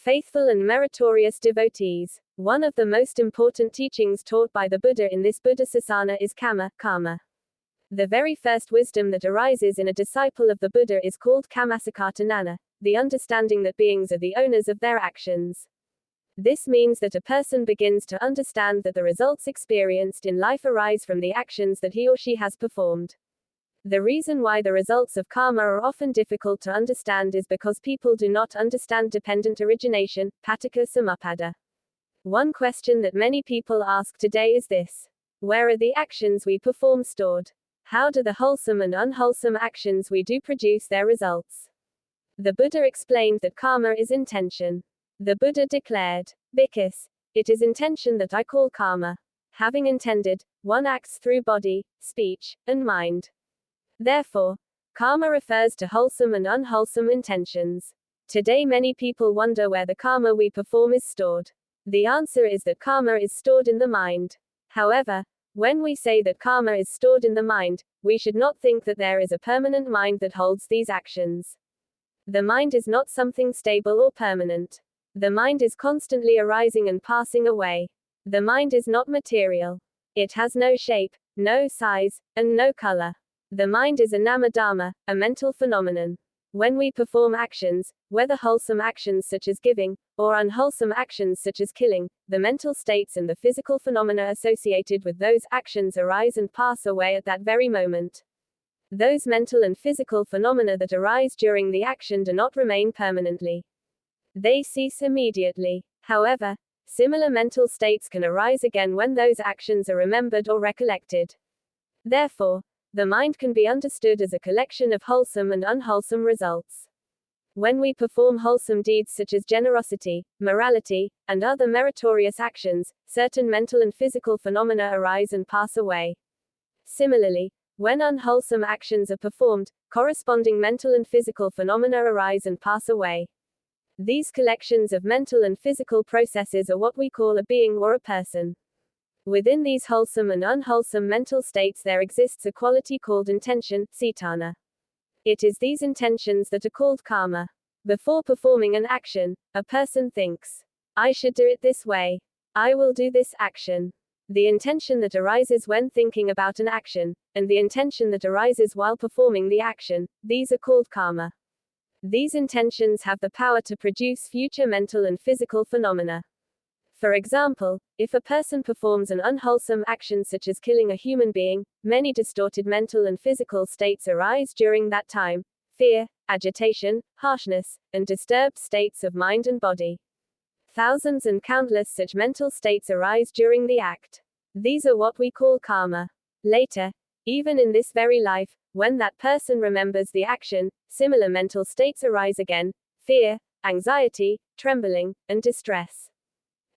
Faithful and meritorious devotees. One of the most important teachings taught by the Buddha in this Buddhasasana is Kamma, karma. The very first wisdom that arises in a disciple of the Buddha is called kammasakata, the understanding that beings are the owners of their actions. This means that a person begins to understand that the results experienced in life arise from the actions that he or she has performed. The reason why the results of karma are often difficult to understand is because people do not understand dependent origination, paticca samuppada. One question that many people ask today is this: where are the actions we perform stored? How do the wholesome and unwholesome actions we do produce their results? The Buddha explained that karma is intention. The Buddha declared, "Because it is intention that I call karma. Having intended, one acts through body, speech, and mind." Therefore, karma refers to wholesome and unwholesome intentions. Today many people wonder where the karma we perform is stored. The answer is that karma is stored in the mind. However, when we say that karma is stored in the mind, we should not think that there is a permanent mind that holds these actions. The mind is not something stable or permanent. The mind is constantly arising and passing away. The mind is not material. It has no shape, no size, and no color. The mind is a nama-dharma, a mental phenomenon. When we perform actions, whether wholesome actions such as giving, or unwholesome actions such as killing, the mental states and the physical phenomena associated with those actions arise and pass away at that very moment. Those mental and physical phenomena that arise during the action do not remain permanently. They cease immediately. However, similar mental states can arise again when those actions are remembered or recollected. Therefore, the mind can be understood as a collection of wholesome and unwholesome results. When we perform wholesome deeds such as generosity, morality, and other meritorious actions, certain mental and physical phenomena arise and pass away. Similarly, when unwholesome actions are performed, corresponding mental and physical phenomena arise and pass away. These collections of mental and physical processes are what we call a being or a person. Within these wholesome and unwholesome mental states there exists a quality called intention, cetana. It is these intentions that are called karma. Before performing an action, a person thinks, "I should do it this way. I will do this action." The intention that arises when thinking about an action, and the intention that arises while performing the action, these are called karma. These intentions have the power to produce future mental and physical phenomena. For example, if a person performs an unwholesome action such as killing a human being, many distorted mental and physical states arise during that time: fear, agitation, harshness, and disturbed states of mind and body. Thousands and countless such mental states arise during the act. These are what we call karma. Later, even in this very life, when that person remembers the action, similar mental states arise again: fear, anxiety, trembling, and distress.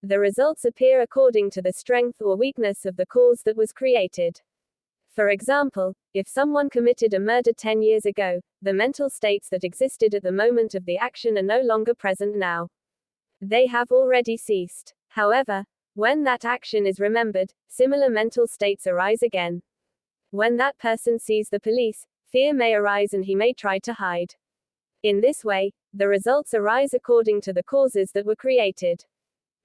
The results appear according to the strength or weakness of the cause that was created. For example, if someone committed a murder 10 years ago, the mental states that existed at the moment of the action are no longer present now. They have already ceased. However, when that action is remembered, similar mental states arise again. When that person sees the police, fear may arise and he may try to hide. In this way, the results arise according to the causes that were created.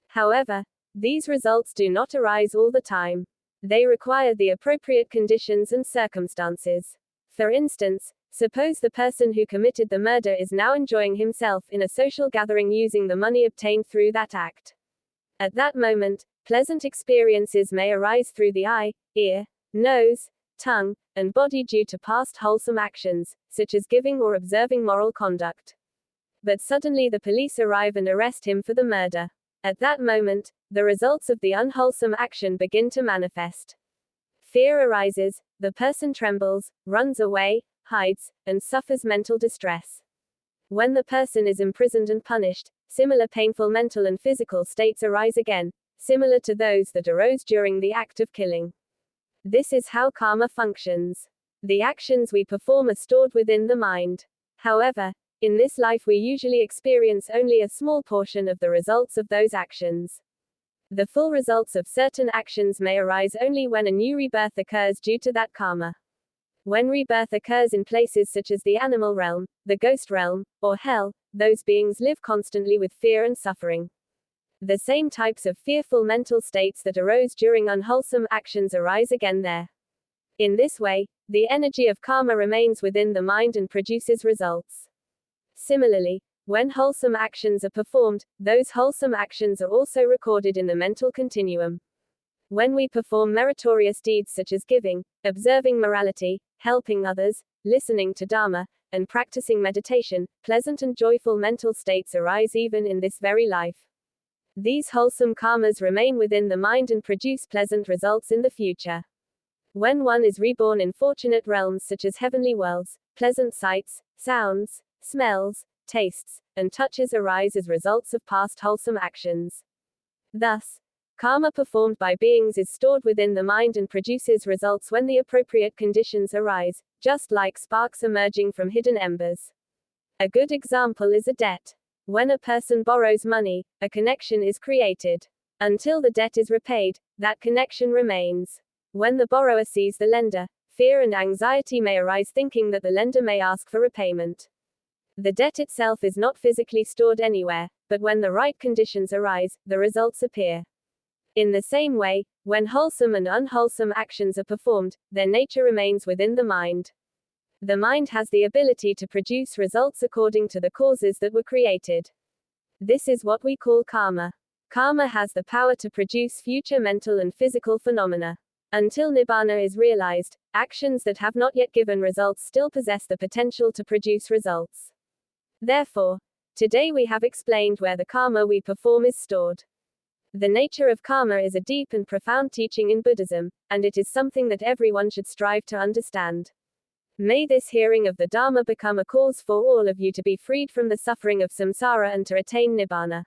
However, these results do not arise all the time. They require the appropriate conditions and circumstances. For instance, suppose the person who committed the murder is now enjoying himself in a social gathering using the money obtained through that act. At that moment, pleasant experiences may arise through the eye, ear, nose, tongue, and body due to past wholesome actions, such as giving or observing moral conduct. But suddenly the police arrive and arrest him for the murder. At that moment, the results of the unwholesome action begin to manifest. Fear arises, the person trembles, runs away, hides, and suffers mental distress. When the person is imprisoned and punished, similar painful mental and physical states arise again, similar to those that arose during the act of killing. This is how karma functions. The actions we perform are stored within the mind. However, in this life we usually experience only a small portion of the results of those actions. The full results of certain actions may arise only when a new rebirth occurs due to that karma. When rebirth occurs in places such as the animal realm, the ghost realm, or hell, those beings live constantly with fear and suffering. The same types of fearful mental states that arose during unwholesome actions arise again there. In this way, the energy of karma remains within the mind and produces results. Similarly, when wholesome actions are performed, those wholesome actions are also recorded in the mental continuum. When we perform meritorious deeds such as giving, observing morality, helping others, listening to Dharma, and practicing meditation, pleasant and joyful mental states arise even in this very life. These wholesome karmas remain within the mind and produce pleasant results in the future. When one is reborn in fortunate realms such as heavenly worlds, pleasant sights, sounds, smells, tastes, and touches arise as results of past wholesome actions. Thus, karma performed by beings is stored within the mind and produces results when the appropriate conditions arise, just like sparks emerging from hidden embers. A good example is a debt. When a person borrows money, a connection is created. Until the debt is repaid, that connection remains. When the borrower sees the lender, fear and anxiety may arise thinking that the lender may ask for repayment. The debt itself is not physically stored anywhere, but when the right conditions arise, the results appear. In the same way, when wholesome and unwholesome actions are performed, their nature remains within the mind. The mind has the ability to produce results according to the causes that were created. This is what we call karma. Karma has the power to produce future mental and physical phenomena. Until Nibbana is realized, actions that have not yet given results still possess the potential to produce results. Therefore, today we have explained where the karma we perform is stored. The nature of karma is a deep and profound teaching in Buddhism, and it is something that everyone should strive to understand. May this hearing of the Dharma become a cause for all of you to be freed from the suffering of samsara and to attain Nibbana.